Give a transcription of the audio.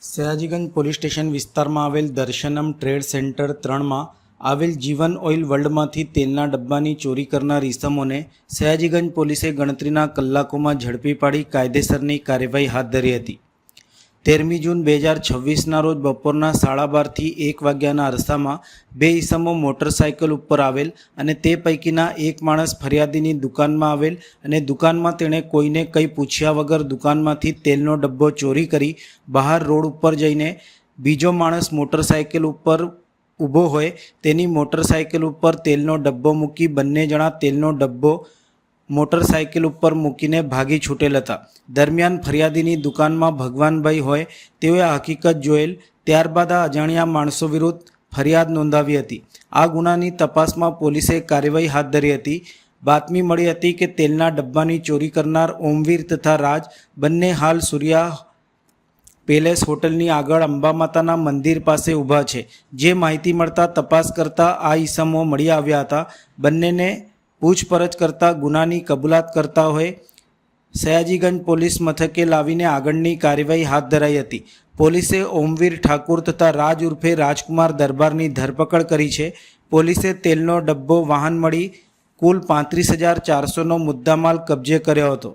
Sayajiganj police station વિસ્તારમાં આવેલ દર્શનમ trade centre 3માં આવેલ જીવન ઓઇલ વર્લ્ડમાંથી તેલના ડબ્બાની ચોરી કરનાર ઇસમોને સયાજીગંજ પોલીસે ગણતરીના કલાકોમાં ઝડપી પાડી કાયદેસરની કાર્યવાહી હાથ ધરી હતી। 13 જૂન 2026ના રોજ બપોરના 12:30થી 1 વાગ્યાના અરસામાં બે ઇસમો મોટરસાઇકલ ઉપર આવેલ અને તે પૈકીના એક માણસ ફરિયાદીની દુકાનમાં આવેલ અને દુકાનમાં તેણે કોઈને કંઈ પૂછ્યા વગર દુકાનમાંથી તેલનો ડબ્બો ચોરી કરી બહાર રોડ ઉપર જઈને બીજો માણસ મોટરસાઇકલ ઉપર ઊભો હોય તેની મોટરસાઇકલ ઉપર તેલનો ડબ્બો મૂકી બંને જણા તેલનો ડબ્બો મોટરસાઇકલ ઉપર મૂકીને ભાગી છૂટેલ હતા। દરમિયાન ફરિયાદીની દુકાનમાં ભગવાનભાઈ હોય તેઓએ આ હકીકત જોયેલ, ત્યારબાદ આ અજાણ્યા માણસો વિરુદ્ધ ફરિયાદ નોંધાવી હતી। આ ગુનાની તપાસમાં પોલીસે કાર્યવાહી હાથ ધરી હતી। બાતમી મળી હતી કે તેલના ડબ્બાની ચોરી કરનાર ઓમવીર તથા રાજ બંને હાલ સૂર્યા પેલેસ હોટલની આગળ અંબા માતાના મંદિર પાસે ઊભા છે। જે માહિતી મળતા તપાસ કરતા આ ઈસમો મળી આવ્યા હતા। બંનેને પૂછપરછ કરતા ગુનાની કબૂલાત કરતા હોય સયાજીગંજ પોલીસ મથકે લાવીને આગળની કાર્યવાહી હાથ ધરાઈ હતી। પોલીસે ઓમવીર ઠાકુર તથા રાજ ઉર્ફે રાજકુમાર દરબારની ધરપકડ કરી છે। પોલીસે તેલનો ડબ્બો વાહન મળી કુલ 35,400નો મુદ્દામાલ કબજે કર્યો હતો।